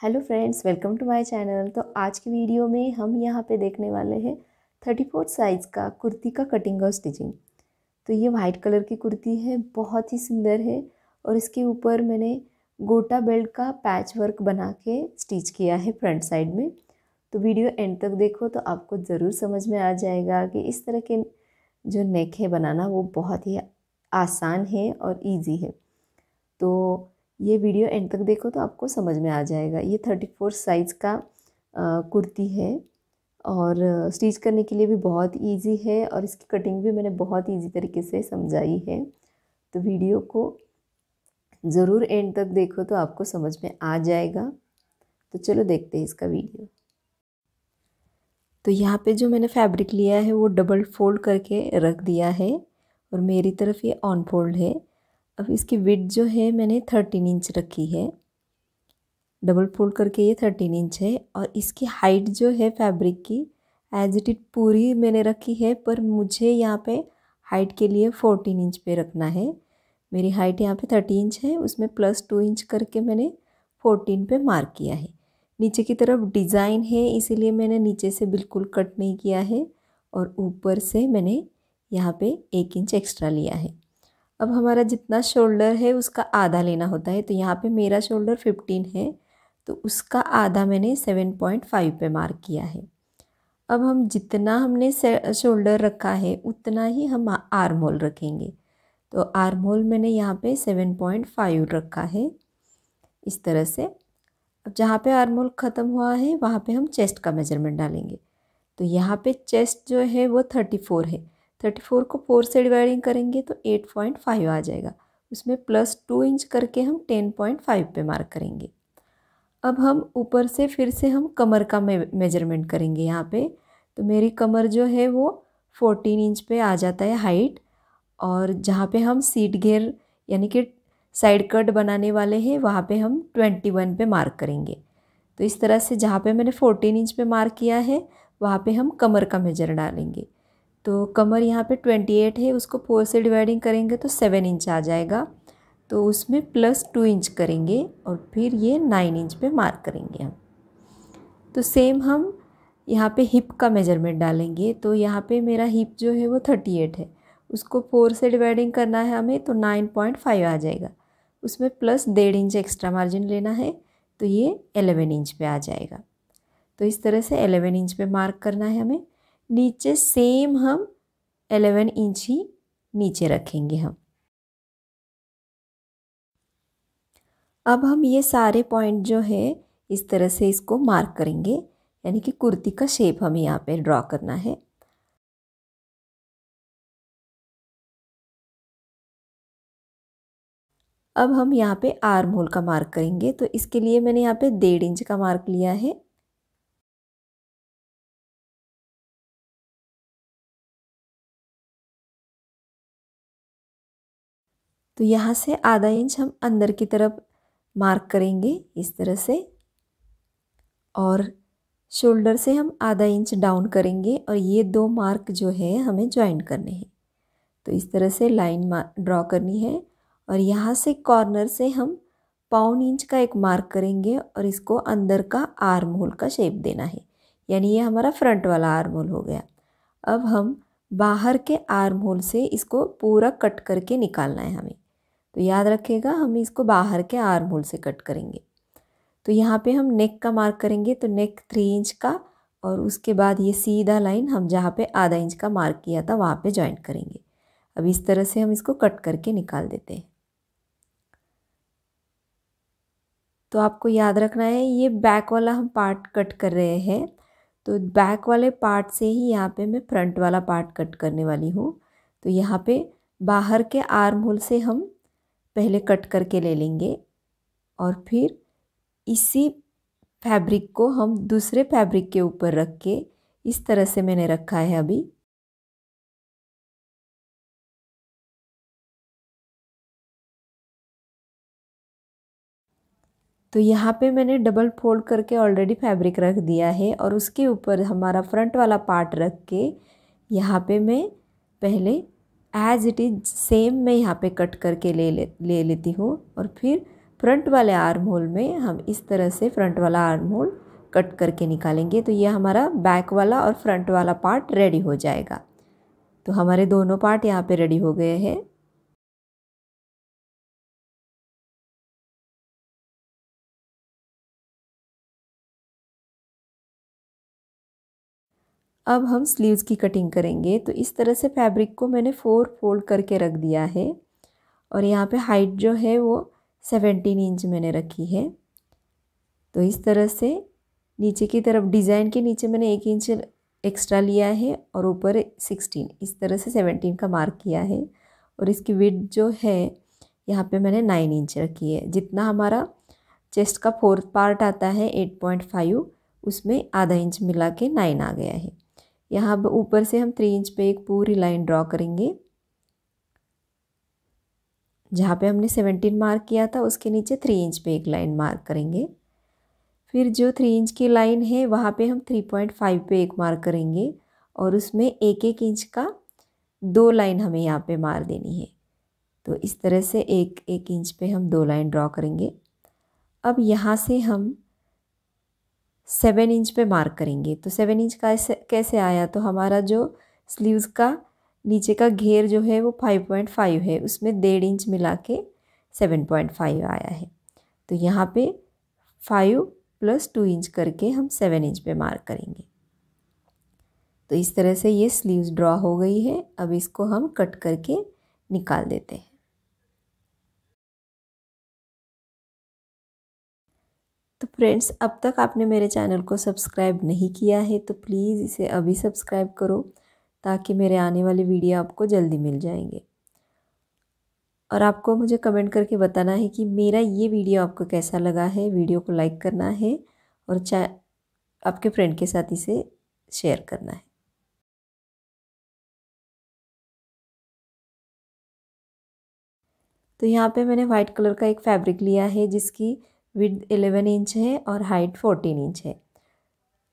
Hello friends, welcome to my channel. तो आज की वीडियो में हम यहाँ पे देखने वाले हैं 34 साइज़ का कुर्ती का कटिंग और स्टिचिंग। तो ये वाइट कलर की कुर्ती है, बहुत ही सुंदर है और इसके ऊपर मैंने गोटा बेल्ट का पैच वर्क बना के स्टिच किया है फ्रंट साइड में। तो वीडियो एंड तक देखो तो आपको ज़रूर समझ में आ जाएगा कि इस तरह के जो नेक है बनाना वो बहुत ही आसान है और ईजी है। तो ये वीडियो एंड तक देखो तो आपको समझ में आ जाएगा। ये 34 साइज़ का कुर्ती है और स्टिच करने के लिए भी बहुत इजी है और इसकी कटिंग भी मैंने बहुत इजी तरीके से समझाई है। तो वीडियो को ज़रूर एंड तक देखो तो आपको समझ में आ जाएगा। तो चलो देखते हैं इसका वीडियो। तो यहाँ पे जो मैंने फैब्रिक लिया है वो डबल फोल्ड करके रख दिया है और मेरी तरफ ये ऑन फोल्ड है। अब इसकी विड्थ जो है मैंने 13 इंच रखी है, डबल फोल्ड करके ये 13 इंच है। और इसकी हाइट जो है फैब्रिक की एज इट इज पूरी मैंने रखी है, पर मुझे यहाँ पे हाइट के लिए 14 इंच पे रखना है। मेरी हाइट यहाँ पे 30 इंच है, उसमें +2 इंच करके मैंने 14 पे मार्क किया है। नीचे की तरफ डिज़ाइन है इसीलिए मैंने नीचे से बिल्कुल कट नहीं किया है और ऊपर से मैंने यहाँ पे 1 इंच एक्स्ट्रा लिया है। अब हमारा जितना शोल्डर है उसका आधा लेना होता है। तो यहाँ पे मेरा शोल्डर 15 है, तो उसका आधा मैंने 7.5 पे मार्क किया है। अब हम जितना हमने शोल्डर रखा है उतना ही हम आर्म होल रखेंगे। तो आर्म होल मैंने यहाँ पे 7.5 रखा है इस तरह से। अब जहाँ पे आर्म होल ख़त्म हुआ है वहाँ पे हम चेस्ट का मेजरमेंट डालेंगे। तो यहाँ पे चेस्ट जो है वो 34 है। 34 को 4 से डिवाइडिंग करेंगे तो 8.5 आ जाएगा। उसमें +2 इंच करके हम 10.5 पे मार्क करेंगे। अब हम ऊपर से फिर से हम कमर का मेजरमेंट करेंगे यहाँ पे। तो मेरी कमर जो है वो 14 इंच पे आ जाता है हाइट। और जहाँ पे हम सीट घेर यानी कि साइड कट बनाने वाले हैं वहाँ पे हम 21 पे मार्क करेंगे। तो इस तरह से जहाँ पे मैंने 14 इंच पे मार्क किया है वहाँ पे हम कमर का मेजर डालेंगे। तो कमर यहाँ पे 28 है, उसको 4 से डिवाइडिंग करेंगे तो 7 इंच आ जाएगा। तो उसमें +2 इंच करेंगे और फिर ये 9 इंच पे मार्क करेंगे हम। तो सेम हम यहाँ पे हिप का मेजरमेंट डालेंगे। तो यहाँ पे मेरा हिप जो है वो 38 है, उसको 4 से डिवाइडिंग करना है हमें तो 9.5 आ जाएगा। उसमें +1.5 इंच एक्स्ट्रा मार्जिन लेना है तो ये 11 इंच पे आ जाएगा। तो इस तरह से 11 इंच पे मार्क करना है हमें। नीचे सेम हम 11 इंच ही नीचे रखेंगे हम। अब हम ये सारे पॉइंट जो है इस तरह से इसको मार्क करेंगे, यानी कि कुर्ती का शेप हमें यहाँ पे ड्रॉ करना है। अब हम यहाँ पे आर्म होल का मार्क करेंगे। तो इसके लिए मैंने यहाँ पे 1.5 इंच का मार्क लिया है। तो यहाँ से आधा इंच हम अंदर की तरफ मार्क करेंगे इस तरह से, और शोल्डर से हम आधा इंच डाउन करेंगे और ये दो मार्क जो है हमें ज्वाइन करने हैं। तो इस तरह से लाइन ड्रॉ करनी है और यहाँ से कॉर्नर से हम 1/4 इंच का एक मार्क करेंगे और इसको अंदर का आर्म होल का शेप देना है, यानी ये हमारा फ्रंट वाला आर्म होल हो गया। अब हम बाहर के आर्म होल से इसको पूरा कट करके निकालना है हमें। तो याद रखिएगा हम इसको बाहर के आर्म होल से कट करेंगे। तो यहाँ पे हम नेक का मार्क करेंगे, तो नेक 3 इंच का और उसके बाद ये सीधा लाइन हम जहाँ पे आधा इंच का मार्क किया था वहाँ पे ज्वाइन करेंगे। अब इस तरह से हम इसको कट करके निकाल देते हैं। तो आपको याद रखना है ये बैक वाला हम पार्ट कट कर रहे हैं, तो बैक वाले पार्ट से ही यहाँ पे मैं फ्रंट वाला पार्ट कट करने वाली हूँ। तो यहाँ पे बाहर के आर्म होल से हम पहले कट करके ले लेंगे और फिर इसी फैब्रिक को हम दूसरे फैब्रिक के ऊपर रख के इस तरह से मैंने रखा है अभी। तो यहाँ पे मैंने डबल फोल्ड करके ऑलरेडी फैब्रिक रख दिया है और उसके ऊपर हमारा फ्रंट वाला पार्ट रख के यहाँ पे मैं पहले एज इट इज़ सेम मैं यहाँ पे कट करके ले लेती हूँ और फिर फ्रंट वाले आर्म होल में हम इस तरह से फ्रंट वाला आर्म होल कट करके निकालेंगे। तो ये हमारा बैक वाला और फ्रंट वाला पार्ट रेडी हो जाएगा। तो हमारे दोनों पार्ट यहाँ पे रेडी हो गए हैं। अब हम स्लीव्स की कटिंग करेंगे। तो इस तरह से फैब्रिक को मैंने 4 फोल्ड करके रख दिया है और यहाँ पे हाइट जो है वो 17 इंच मैंने रखी है। तो इस तरह से नीचे की तरफ डिज़ाइन के नीचे मैंने 1 इंच एक्स्ट्रा लिया है और ऊपर 16, इस तरह से 17 का मार्क किया है। और इसकी विड्थ जो है यहाँ पे मैंने 9 इंच रखी है। जितना हमारा चेस्ट का 4th पार्ट आता है 8.5, उसमें आधा इंच मिला के 9 आ गया है। यहाँ ऊपर से हम 3 इंच पे एक पूरी लाइन ड्रॉ करेंगे। जहाँ पे हमने 17 मार्क किया था उसके नीचे 3 इंच पे एक लाइन मार्क करेंगे। फिर जो 3 इंच की लाइन है वहाँ पे हम 3.5 पे एक मार्क करेंगे और उसमें 1-1 इंच का 2 लाइन हमें यहाँ पे मार देनी है। तो इस तरह से 1-1 इंच पे हम 2 लाइन ड्रॉ करेंगे। अब यहाँ से हम 7 इंच पे मार्क करेंगे। तो 7 इंच का कैसे आया, तो हमारा जो स्लीव्स का नीचे का घेर जो है वो 5.5 है, उसमें 1.5 इंच मिला के 7.5 आया है। तो यहाँ पे 5 + 2 इंच करके हम 7 इंच पे मार्क करेंगे। तो इस तरह से ये स्लीव्स ड्रॉ हो गई है। अब इसको हम कट करके निकाल देते हैं। तो फ्रेंड्स, अब तक आपने मेरे चैनल को सब्सक्राइब नहीं किया है तो प्लीज़ इसे अभी सब्सक्राइब करो ताकि मेरे आने वाले वीडियो आपको जल्दी मिल जाएंगे। और आपको मुझे कमेंट करके बताना है कि मेरा ये वीडियो आपको कैसा लगा है। वीडियो को लाइक करना है और आपके फ्रेंड के साथ इसे शेयर करना है। तो यहाँ पे मैंने वाइट कलर का एक फैब्रिक लिया है जिसकी विड्थ 11 इंच है और हाइट 14 इंच है।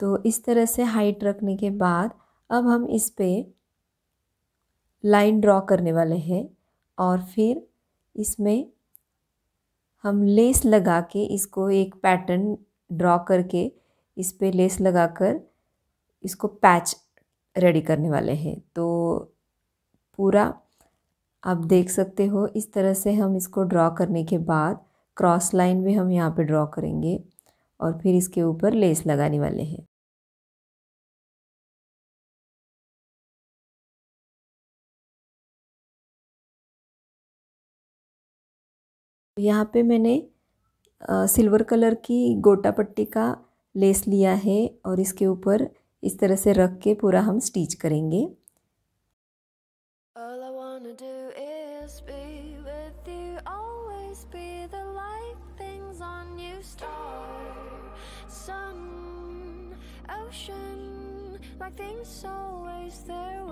तो इस तरह से हाइट रखने के बाद अब हम इस पे लाइन ड्रॉ करने वाले हैं और फिर इसमें हम लेस लगा के इसको एक पैटर्न ड्रॉ करके इस पे लेस लगाकर इसको पैच रेडी करने वाले हैं। तो पूरा आप देख सकते हो इस तरह से हम इसको ड्रॉ करने के बाद क्रॉस लाइन भी हम यहाँ पे ड्रॉ करेंगे और फिर इसके ऊपर लेस लगाने वाले हैं। यहाँ पे मैंने सिल्वर कलर की गोटा पट्टी का लेस लिया है और इसके ऊपर इस तरह से रख के पूरा हम स्टिच करेंगे। All I wanna do is be with you, always be the light things on you, star, sun, ocean, like things always there,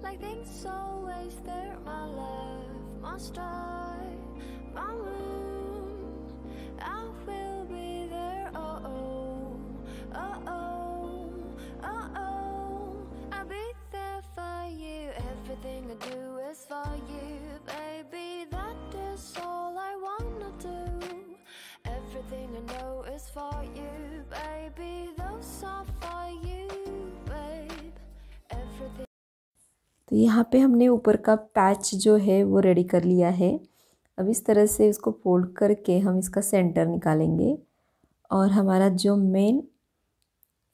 like things always there, my love, my star, my moon, I will be there, I'll be there for you, everything I do is for you, baby, that is all I wanna do, everything I know is for you, baby, those are for you, babe, everything। तो यहाँ पे हमने ऊपर का patch जो है वो ready कर लिया है। अब इस तरह से इसको फोल्ड करके हम इसका सेंटर निकालेंगे और हमारा जो मेन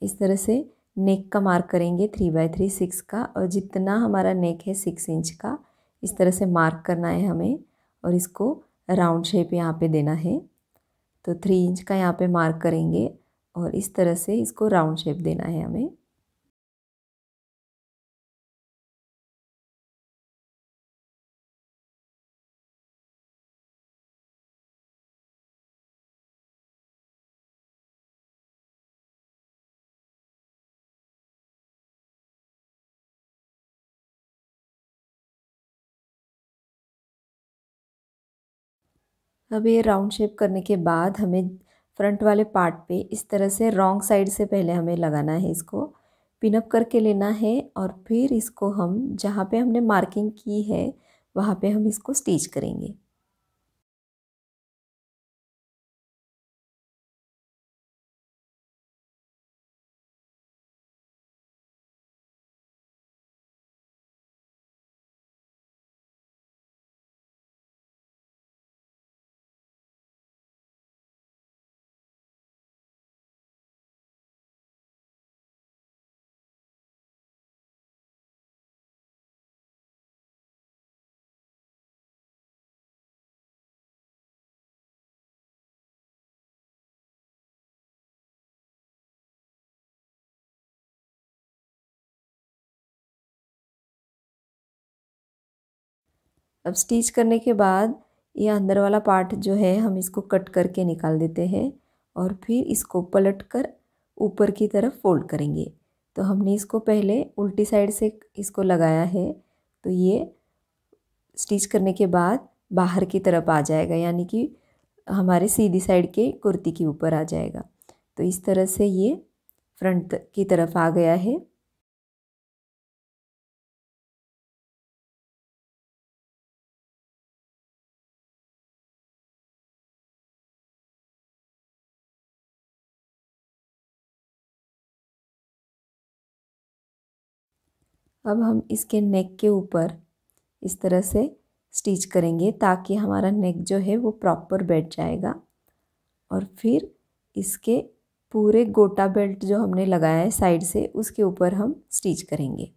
इस तरह से नेक का मार्क करेंगे 3/3 6 का, और जितना हमारा नेक है 6 इंच का इस तरह से मार्क करना है हमें और इसको राउंड शेप यहाँ पे देना है। तो 3 इंच का यहाँ पे मार्क करेंगे और इस तरह से इसको राउंड शेप देना है हमें। अब ये राउंड शेप करने के बाद हमें फ्रंट वाले पार्ट पे इस तरह से रॉन्ग साइड से पहले हमें लगाना है, इसको पिनअप करके लेना है और फिर इसको हम जहाँ पे हमने मार्किंग की है वहाँ पे हम इसको स्टिच करेंगे। अब स्टिच करने के बाद ये अंदर वाला पार्ट जो है हम इसको कट करके निकाल देते हैं और फिर इसको पलट कर ऊपर की तरफ फोल्ड करेंगे। तो हमने इसको पहले उल्टी साइड से इसको लगाया है, तो ये स्टिच करने के बाद बाहर की तरफ आ जाएगा, यानी कि हमारे सीधी साइड के कुर्ती के ऊपर आ जाएगा। तो इस तरह से ये फ्रंट की तरफ आ गया है। अब हम इसके नेक के ऊपर इस तरह से स्टिच करेंगे ताकि हमारा नेक जो है वो प्रॉपर बैठ जाएगा। और फिर इसके पूरे गोटा बेल्ट जो हमने लगाया है साइड से, उसके ऊपर हम स्टिच करेंगे।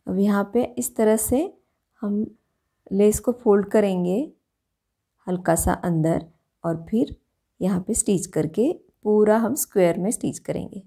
अब यहाँ पे इस तरह से हम लेस को फोल्ड करेंगे हल्का सा अंदर, और फिर यहाँ पे स्टिच करके पूरा हम स्क्वायर में स्टिच करेंगे।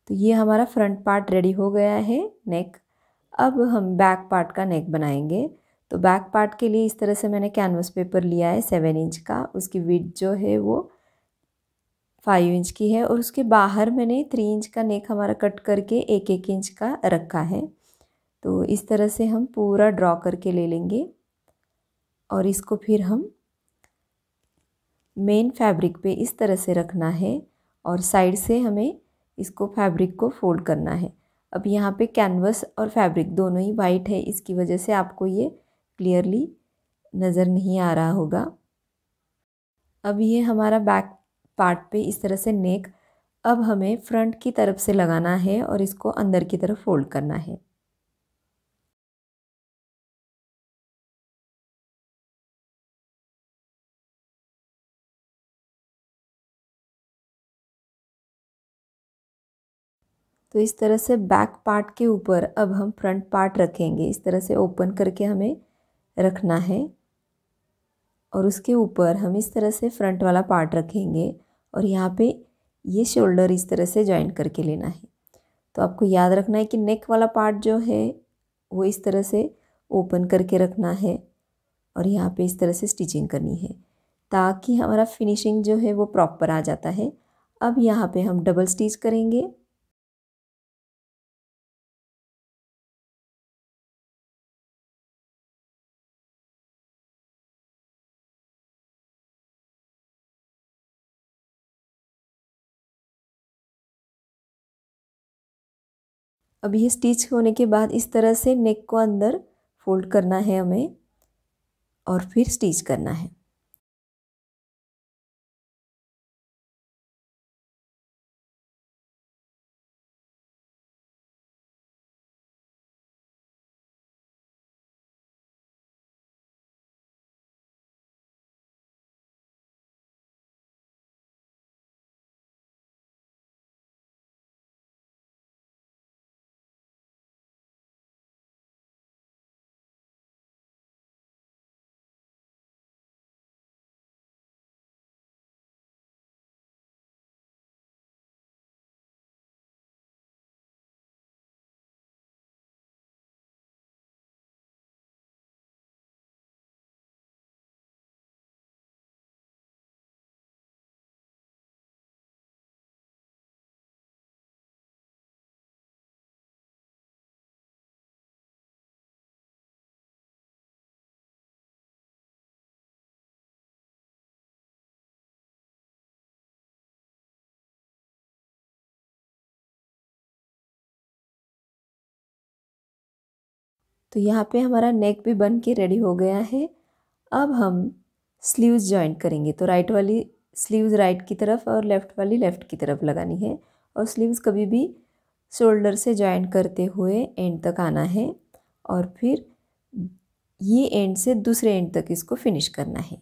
तो ये हमारा फ्रंट पार्ट रेडी हो गया है, नेक। अब हम बैक पार्ट का नेक बनाएंगे। तो बैक पार्ट के लिए इस तरह से मैंने कैनवस पेपर लिया है 7 इंच का। उसकी विड्थ जो है वो 5 इंच की है, और उसके बाहर मैंने 3 इंच का नेक हमारा कट करके 1-1 इंच का रखा है। तो इस तरह से हम पूरा ड्रॉ करके ले लेंगे और इसको फिर हम मेन फैब्रिक पे इस तरह से रखना है, और साइड से हमें इसको फैब्रिक को फोल्ड करना है। अब यहाँ पे कैनवस और फैब्रिक दोनों ही वाइट है, इसकी वजह से आपको ये क्लियरली नज़र नहीं आ रहा होगा। अब ये हमारा बैक पार्ट पे इस तरह से नेक, अब हमें फ्रंट की तरफ से लगाना है और इसको अंदर की तरफ फोल्ड करना है। तो इस तरह से बैक पार्ट के ऊपर अब हम फ्रंट पार्ट रखेंगे। इस तरह से ओपन करके हमें रखना है, और उसके ऊपर हम इस तरह से फ्रंट वाला पार्ट रखेंगे, और यहाँ पे ये शोल्डर इस तरह से जॉइन करके लेना है। तो आपको याद रखना है कि नेक वाला पार्ट जो है वो इस तरह से ओपन करके रखना है, और यहाँ पे इस तरह से स्टिचिंग करनी है ताकि हमारा फिनिशिंग जो है वो प्रॉपर आ जाता है। अब यहाँ पे हम डबल स्टिच करेंगे। अब ये स्टिच होने के बाद इस तरह से नेक को अंदर फोल्ड करना है हमें और फिर स्टिच करना है। तो यहाँ पे हमारा नेक भी बन के रेडी हो गया है। अब हम स्लीव्स जॉइंट करेंगे। तो राइट वाली स्लीव्स राइट की तरफ और लेफ़्ट वाली लेफ़्ट की तरफ लगानी है और स्लीव्स कभी भी शोल्डर से जॉइंट करते हुए एंड तक आना है और फिर ये एंड से दूसरे एंड तक इसको फिनिश करना है।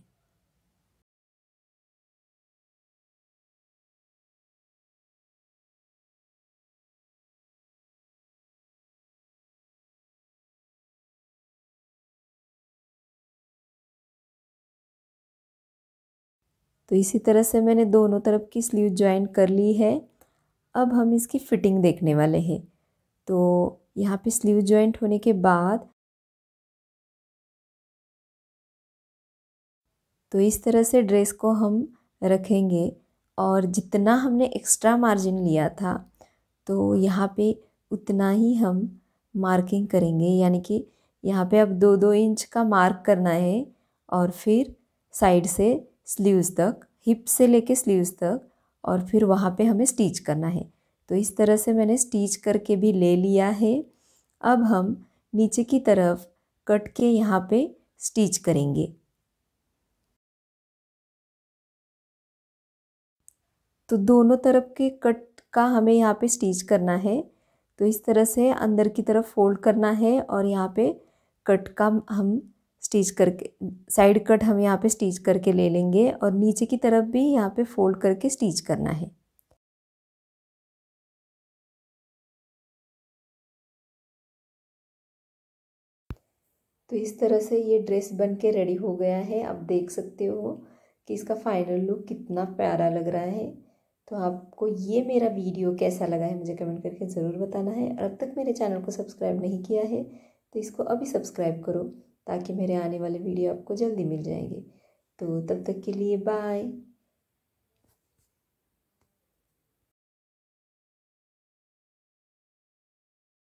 तो इसी तरह से मैंने दोनों तरफ की स्लीव जॉइंट कर ली है। अब हम इसकी फिटिंग देखने वाले हैं। तो यहाँ पे स्लीव जॉइंट होने के बाद तो इस तरह से ड्रेस को हम रखेंगे और जितना हमने एक्स्ट्रा मार्जिन लिया था तो यहाँ पे उतना ही हम मार्किंग करेंगे, यानी कि यहाँ पे अब 2-2 इंच का मार्क करना है और फिर साइड से स्लीव्स तक, हिप से लेके स्लीव्स तक और फिर वहाँ पे हमें स्टिच करना है। तो इस तरह से मैंने स्टिच करके भी ले लिया है। अब हम नीचे की तरफ कट के यहाँ पे स्टिच करेंगे। तो दोनों तरफ के कट का हमें यहाँ पे स्टिच करना है। तो इस तरह से अंदर की तरफ फोल्ड करना है और यहाँ पे कट का हम स्टिच करके साइड कट हम यहाँ पे स्टिच करके ले लेंगे और नीचे की तरफ भी यहाँ पे फोल्ड करके स्टिच करना है। तो इस तरह से ये ड्रेस बन के रेडी हो गया है। आप देख सकते हो कि इसका फाइनल लुक कितना प्यारा लग रहा है। तो आपको ये मेरा वीडियो कैसा लगा है मुझे कमेंट करके ज़रूर बताना है। अब तक मेरे चैनल को सब्सक्राइब नहीं किया है तो इसको अभी सब्सक्राइब करो ताकि मेरे आने वाले वीडियो आपको जल्दी मिल जाएंगे। तो तब तक के लिए बाय।